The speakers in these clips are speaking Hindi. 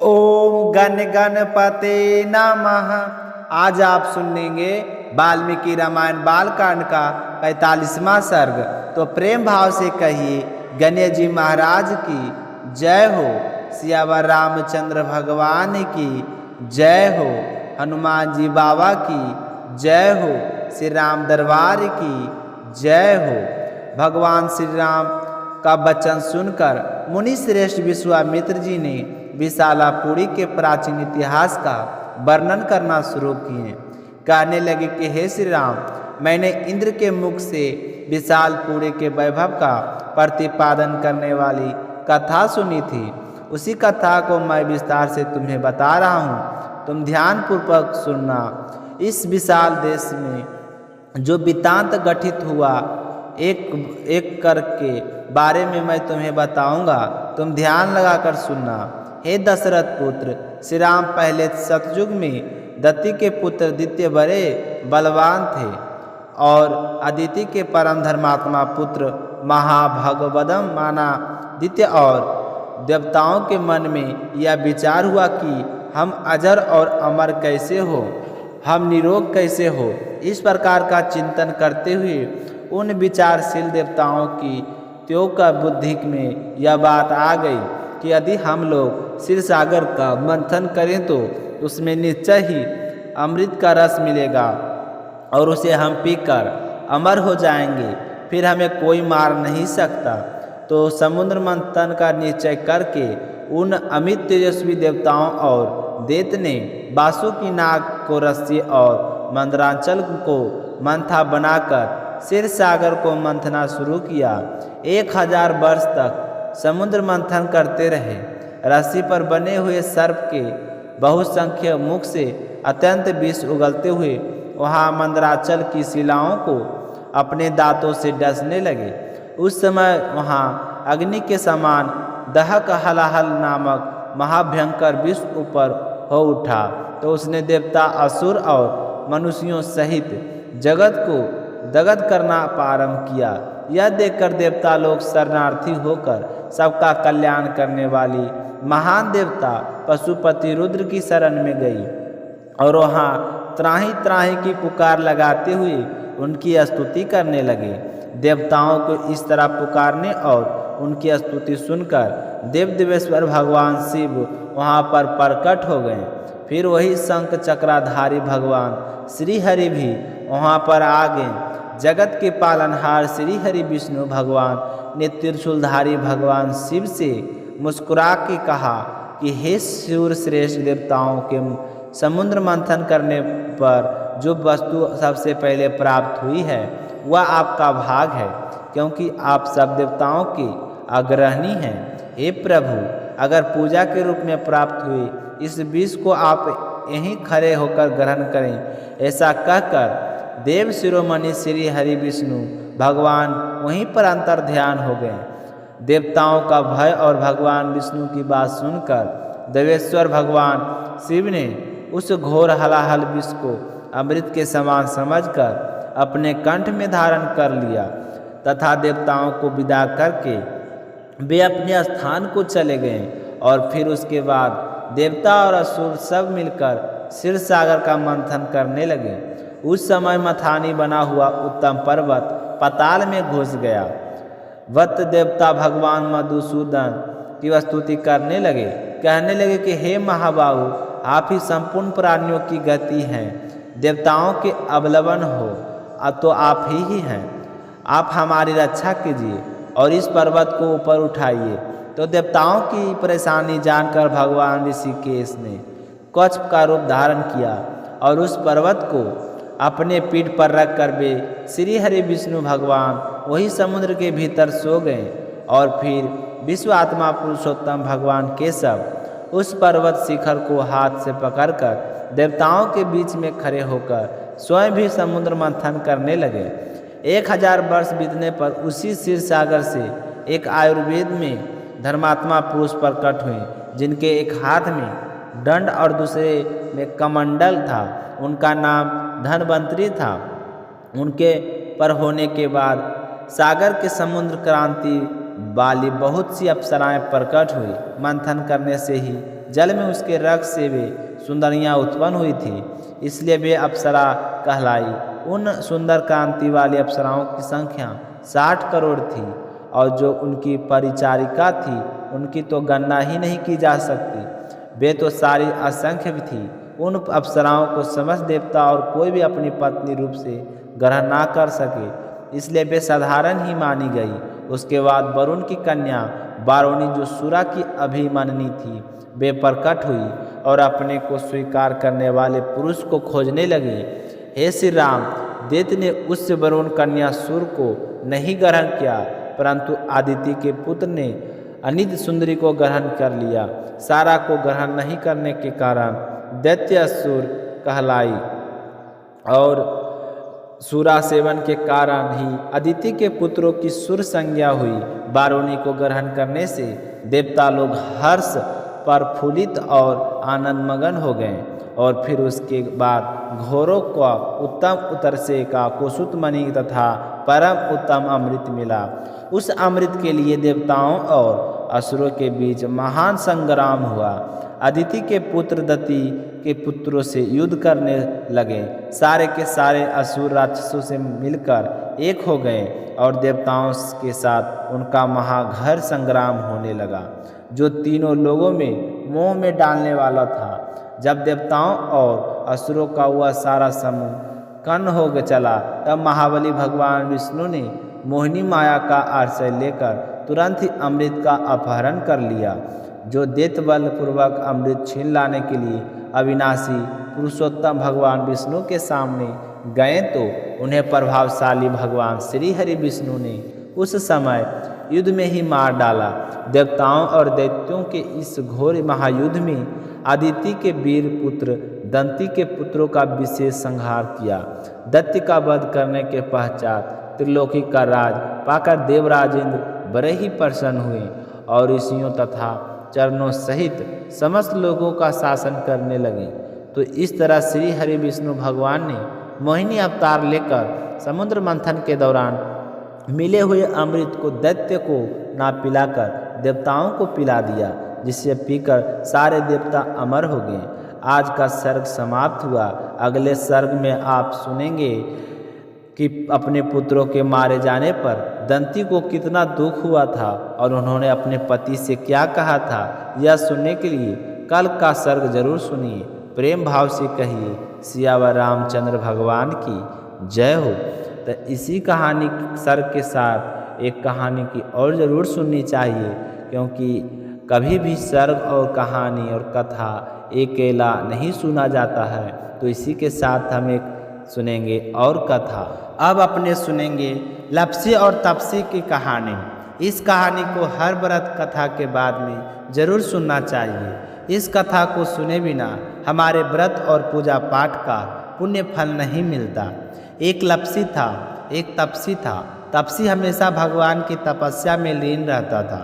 ओम गण गणपते नमः। आज आप सुनेंगे वाल्मीकि रामायण बालकांड का 45वां सर्ग। तो प्रेम भाव से कहिए गणेश जी महाराज की जय हो, सियावर रामचंद्र भगवान की जय हो, हनुमान जी बाबा की जय हो, श्री राम दरबार की जय हो। भगवान श्री राम का वचन सुनकर मुनि श्रेष्ठ विश्वामित्र जी ने विशालापुरी के प्राचीन इतिहास का वर्णन करना शुरू किए। कहने लगे कि हे श्री राम, मैंने इंद्र के मुख से विशालपुरी के वैभव का प्रतिपादन करने वाली कथा सुनी थी। उसी कथा को मैं विस्तार से तुम्हें बता रहा हूँ, तुम ध्यानपूर्वक सुनना। इस विशाल देश में जो वृत्तांत गठित हुआ एक एक करके बारे में मैं तुम्हें बताऊंगा, तुम ध्यान लगाकर सुनना। हे दशरथ पुत्र, श्री राम पहले सतयुग में दत्ति के पुत्र द्वितीय बड़े बलवान थे और अदिति के परम धर्मात्मा पुत्र महाभगवदम माना द्वितीय। और देवताओं के मन में यह विचार हुआ कि हम अजर और अमर कैसे हो, हम निरोग कैसे हो। इस प्रकार का चिंतन करते हुए उन विचारशील देवताओं की त्यों का बुद्धि में यह बात आ गई कि यदि हम लोग क्षीर सागर का मंथन करें तो उसमें निश्चय ही अमृत का रस मिलेगा और उसे हम पीकर अमर हो जाएंगे, फिर हमें कोई मार नहीं सकता। तो समुद्र मंथन का निश्चय करके उन अमित तेजस्वी देवताओं और दैत्य ने वासुकी नाग को रस्सी और मंदरांचल को मंथा बनाकर क्षीर सागर को मंथना शुरू किया। 1000 वर्ष तक समुद्र मंथन करते रहे। रस्सी पर बने हुए सर्प के बहुसंख्य मुख से अत्यंत विष उगलते हुए वहाँ मंदराचल की शिलाओं को अपने दांतों से डसने लगे। उस समय वहाँ अग्नि के समान दहक हलाहल नामक महाभयंकर विष ऊपर हो उठा। तो उसने देवता, असुर और मनुष्यों सहित जगत को दगद करना प्रारंभ किया। यह देखकर देवता लोग शरणार्थी होकर सबका कल्याण करने वाली महान देवता पशुपति रुद्र की शरण में गई और वहाँ त्राही त्राही की पुकार लगाते हुए उनकी स्तुति करने लगे। देवताओं को इस तरह पुकारने और उनकी स्तुति सुनकर देव देवेश्वर भगवान शिव वहाँ पर प्रकट हो गए। फिर वही शंख चक्राधारी भगवान श्री हरि भी वहाँ पर आ गए। जगत के पालनहार श्री हरि विष्णु भगवान ने त्रिशूलधारी भगवान शिव से मुस्कुरा के कहा कि हे सूर्य श्रेष्ठ, देवताओं के समुद्र मंथन करने पर जो वस्तु सबसे पहले प्राप्त हुई है वह आपका भाग है, क्योंकि आप सब देवताओं के अग्रणी हैं। हे प्रभु, अगर पूजा के रूप में प्राप्त हुए इस विष को आप यहीं खड़े होकर ग्रहण करें। ऐसा कहकर देव शिरोमणि श्री हरि विष्णु भगवान वहीं पर अंतर ध्यान हो गए। देवताओं का भय और भगवान विष्णु की बात सुनकर देवेश्वर भगवान शिव ने उस घोर हलाहल विष को अमृत के समान समझकर अपने कंठ में धारण कर लिया तथा देवताओं को विदा करके वे अपने स्थान को चले गए। और फिर उसके बाद देवता और असुर सब मिलकर क्षीर सागर का मंथन करने लगे। उस समय मथानी बना हुआ उत्तम पर्वत पाताल में घुस गया। वत देवता भगवान मधुसूदन की स्तुति करने लगे, कहने लगे कि हे महाबाहु, आप ही संपूर्ण प्राणियों की गति हैं, देवताओं के अवलंबन हो तो आप ही हैं। आप हमारी रक्षा कीजिए और इस पर्वत को ऊपर उठाइए। तो देवताओं की परेशानी जानकर भगवान ऋषिकेश ने कच्छ का रूप धारण किया और उस पर्वत को अपने पीठ पर रख कर वे श्री हरि विष्णु भगवान वही समुद्र के भीतर सो गए। और फिर विश्व आत्मा पुरुषोत्तम भगवान केशव उस पर्वत शिखर को हाथ से पकड़कर देवताओं के बीच में खड़े होकर स्वयं भी समुद्र मंथन करने लगे। 1000 वर्ष बीतने पर उसी क्षीर सागर से एक आयुर्वेद में धर्मात्मा पुरुष प्रकट हुए, जिनके एक हाथ में दंड और दूसरे में कमंडल था। उनका नाम धनवंतरी था। उनके पर होने के बाद सागर के समुद्र क्रांति वाली बहुत सी अप्सराएं प्रकट हुई। मंथन करने से ही जल में उसके रक्त से वे सुंदरियाँ उत्पन्न हुई थी, इसलिए वे अप्सरा कहलाई। उन सुंदर कांति वाली अप्सराओं की संख्या 60 करोड़ थी, और जो उनकी परिचारिका थी उनकी तो गणना ही नहीं की जा सकती। वे तो सारी असंख्य थी। उन अप्सराओं को समस्त देवता और कोई भी अपनी पत्नी रूप से ग्रहण ना कर सके, इसलिए वे साधारण ही मानी गई। उसके बाद वरुण की कन्या वारुणी, जो सुरा की अभिमन्यु थी, वे प्रकट हुई और अपने को स्वीकार करने वाले पुरुष को खोजने लगी। हे श्री राम, दैत्य ने उस वरुण कन्या सुर को नहीं ग्रहण किया, परंतु आदित्य के पुत्र ने अनित सुंदरी को ग्रहण कर लिया। सारा को ग्रहण नहीं करने के कारण दैत्य असुर कहलाई, और सूरा सेवन के कारण ही अदिति के पुत्रों की सुर संज्ञा हुई। वारुणी को ग्रहण करने से देवता लोग हर्ष प्रफुल्लित और आनंदमगन हो गए, और फिर उसके बाद घोरों का उत्तम उत्तरसे का कुसुत मणि तथा परम उत्तम अमृत मिला। उस अमृत के लिए देवताओं और असुरों के बीच महान संग्राम हुआ। अदिति के पुत्र दति के पुत्रों से युद्ध करने लगे। सारे के सारे असुर राक्षसों से मिलकर एक हो गए, और देवताओं के साथ उनका महाघर संग्राम होने लगा, जो तीनों लोगों में मोह में डालने वाला था। जब देवताओं और असुरों का वह सारा समूह कर्ण हो चला, तब महाबली भगवान विष्णु ने मोहिनी माया का आश्रय लेकर तुरंत ही अमृत का अपहरण कर लिया। जो दैत्य बलपूर्वक अमृत छीन लाने के लिए अविनाशी पुरुषोत्तम भगवान विष्णु के सामने गए, तो उन्हें प्रभावशाली भगवान श्री हरि विष्णु ने उस समय युद्ध में ही मार डाला। देवताओं और दैत्यों के इस घोर महायुद्ध में आदिति के वीर पुत्र दंती के पुत्रों का विशेष संहार किया। दैत्य का वध करने के पश्चात त्रिलोकी का राज पाकर देवराजेंद्र बड़े ही प्रसन्न हुए, और ऋषियों तथा चरणों सहित समस्त लोगों का शासन करने लगे। तो इस तरह श्री हरि विष्णु भगवान ने मोहिनी अवतार लेकर समुद्र मंथन के दौरान मिले हुए अमृत को दैत्य को ना पिलाकर देवताओं को पिला दिया, जिससे पीकर सारे देवता अमर हो गए। आज का सर्ग समाप्त हुआ। अगले सर्ग में आप सुनेंगे कि अपने पुत्रों के मारे जाने पर दंती को कितना दुख हुआ था, और उन्होंने अपने पति से क्या कहा था। यह सुनने के लिए कल का सर्ग जरूर सुनिए। प्रेम भाव से कहिए सियावर रामचंद्र भगवान की जय हो। तो इसी कहानी सर्ग के साथ एक कहानी की और ज़रूर सुननी चाहिए, क्योंकि कभी भी सर्ग और कहानी और कथा अकेला नहीं सुना जाता है। तो इसी के साथ हम एक सुनेंगे और कथा। अब अपने सुनेंगे लप्सी और तपसी की कहानी। इस कहानी को हर व्रत कथा के बाद में जरूर सुनना चाहिए। इस कथा को सुने बिना हमारे व्रत और पूजा पाठ का पुण्य फल नहीं मिलता। एक लप्सी था, एक तपसी था। तपसी हमेशा भगवान की तपस्या में लीन रहता था।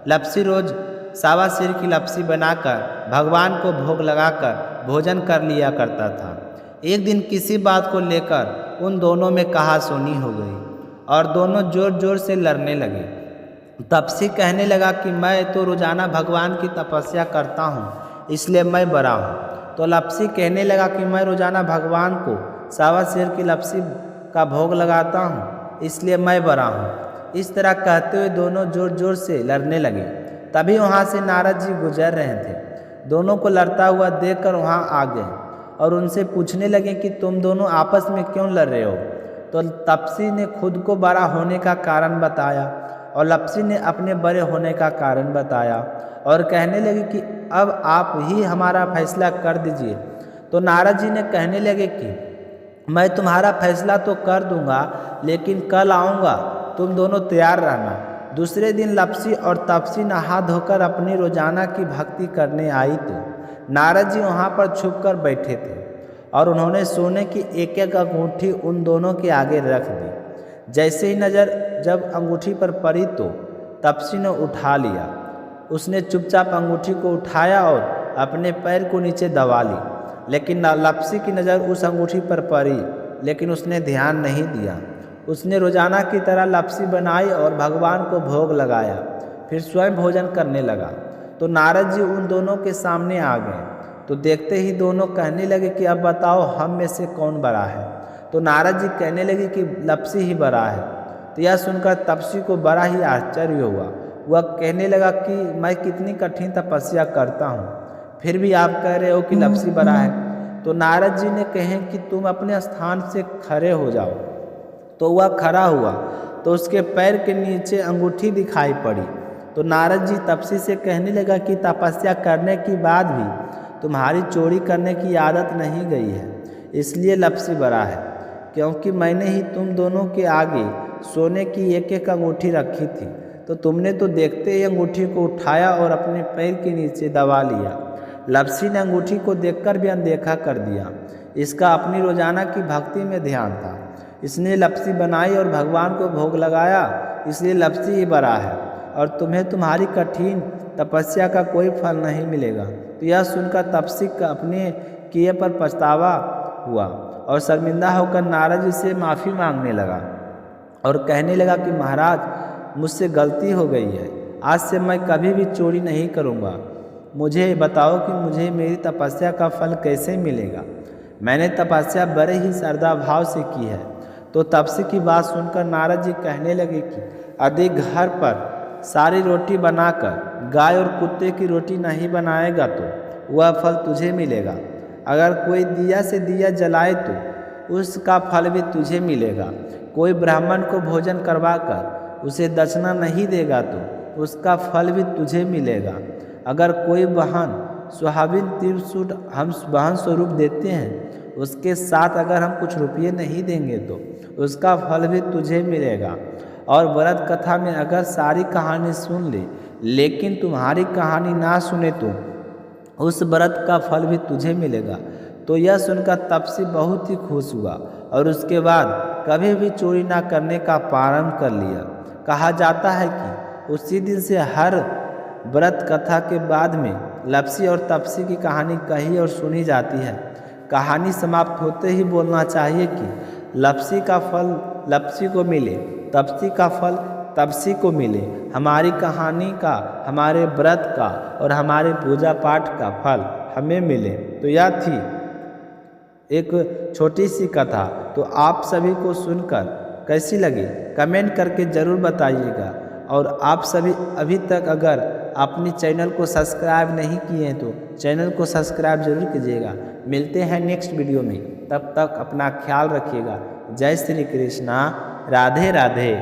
लप्सी रोज सावा सिर की लप्सी बनाकर भगवान को भोग लगाकर भोजन कर लिया करता था। एक दिन किसी बात को लेकर उन दोनों में कहासुनी हो गई और दोनों जोर जोर से लड़ने लगे। तपसी कहने लगा कि मैं तो रोजाना भगवान की तपस्या करता हूँ, इसलिए मैं बड़ा हूँ। तो लप्सी कहने लगा कि मैं रोजाना भगवान को सावा सिर की लप्सी का भोग लगाता हूँ, इसलिए मैं बड़ा हूँ। इस तरह कहते हुए दोनों जोर जोर से लड़ने लगे। तभी वहाँ से नारद जी गुजर रहे थे। दोनों को लड़ता हुआ देखकर वहाँ आ गए और उनसे पूछने लगे कि तुम दोनों आपस में क्यों लड़ रहे हो। तो तपसी ने खुद को बड़ा होने का कारण बताया और लप्सी ने अपने बड़े होने का कारण बताया और कहने लगे कि अब आप ही हमारा फैसला कर दीजिए। तो नारद जी ने कहने लगे कि मैं तुम्हारा फैसला तो कर दूंगा, लेकिन कल आऊँगा, तुम दोनों तैयार रहना। दूसरे दिन लप्सी और तपसी नहा धोकर अपनी रोजाना की भक्ति करने आई तो नारद जी वहाँ पर छुप कर बैठे थे और उन्होंने सोने की एक एक अंगूठी उन दोनों के आगे रख दी। जैसे ही नज़र जब अंगूठी पर पड़ी तो तपसी ने उठा लिया। उसने चुपचाप अंगूठी को उठाया और अपने पैर को नीचे दबा ली, लेकिन लप्सी की नज़र उस अंगूठी पर पड़ी, लेकिन उसने ध्यान नहीं दिया। उसने रोजाना की तरह लप्सी बनाई और भगवान को भोग लगाया, फिर स्वयं भोजन करने लगा। तो नारद जी उन दोनों के सामने आ गए। तो देखते ही दोनों कहने लगे कि अब बताओ हम में से कौन बड़ा है। तो नारद जी कहने लगे कि लप्सी ही बड़ा है। तो यह सुनकर तपस्वी को बड़ा ही आश्चर्य हुआ। वह कहने लगा कि मैं कितनी कठिन तपस्या करता हूँ, फिर भी आप कह रहे हो कि लप्सी बड़ा है। तो नारद जी ने कहे कि तुम अपने स्थान से खड़े हो जाओ। तो वह खड़ा हुआ तो उसके पैर के नीचे अंगूठी दिखाई पड़ी। तो नारद जी तपस्वी से कहने लगा कि तपस्या करने के बाद भी तुम्हारी चोरी करने की आदत नहीं गई है, इसलिए लप्सी बड़ा है। क्योंकि मैंने ही तुम दोनों के आगे सोने की एक एक अंगूठी रखी थी, तो तुमने तो देखते ही अंगूठी को उठाया और अपने पैर के नीचे दबा लिया। लप्सी ने अंगूठी को देखकर भी अनदेखा कर दिया। इसका अपनी रोजाना की भक्ति में ध्यान था। इसने लप्सी बनाई और भगवान को भोग लगाया, इसलिए लप्सी ही बड़ा है। और तुम्हें तुम्हारी कठिन तपस्या का कोई फल नहीं मिलेगा। तो यह सुनकर तपस्वी का अपने किए पर पछतावा हुआ और शर्मिंदा होकर नारद जी से माफ़ी मांगने लगा और कहने लगा कि महाराज मुझसे गलती हो गई है, आज से मैं कभी भी चोरी नहीं करूँगा। मुझे बताओ कि मुझे मेरी तपस्या का फल कैसे मिलेगा। मैंने तपस्या बड़े ही श्रद्धा भाव से की है। तो तपस्वी की बात सुनकर नारद जी कहने लगे कि यदि घर पर सारी रोटी बनाकर गाय और कुत्ते की रोटी नहीं बनाएगा तो वह फल तुझे मिलेगा। अगर कोई दिया से दिया जलाए तो उसका फल भी तुझे मिलेगा। कोई ब्राह्मण को भोजन करवाकर उसे दक्षिणा नहीं देगा तो उसका फल भी तुझे मिलेगा। अगर कोई बहन सुहागिन त्रिशूट हम बहन स्वरूप देते हैं, उसके साथ अगर हम कुछ रुपये नहीं देंगे तो उसका फल भी तुझे मिलेगा। और व्रत कथा में अगर सारी कहानी सुन ले लेकिन तुम्हारी कहानी ना सुने तो उस व्रत का फल भी तुझे मिलेगा। तो यह सुनकर तपस्वी बहुत ही खुश हुआ और उसके बाद कभी भी चोरी ना करने का प्रारंभ कर लिया। कहा जाता है कि उसी दिन से हर व्रत कथा के बाद में लप्सी और तपस्वी की कहानी कही और सुनी जाती है। कहानी समाप्त होते ही बोलना चाहिए कि लप्सी का फल लप्सी को मिले, तपस्वी का फल तपस्वी को मिले। हमारी कहानी का, हमारे व्रत का और हमारे पूजा पाठ का फल हमें मिले। तो यह थी एक छोटी सी कथा। तो आप सभी को सुनकर कैसी लगी कमेंट करके ज़रूर बताइएगा। और आप सभी अभी तक अगर अपने चैनल को सब्सक्राइब नहीं किए हैं तो चैनल को सब्सक्राइब जरूर कीजिएगा। मिलते हैं नेक्स्ट वीडियो में, तब तक अपना ख्याल रखिएगा। जय श्री कृष्णा, राधे राधे।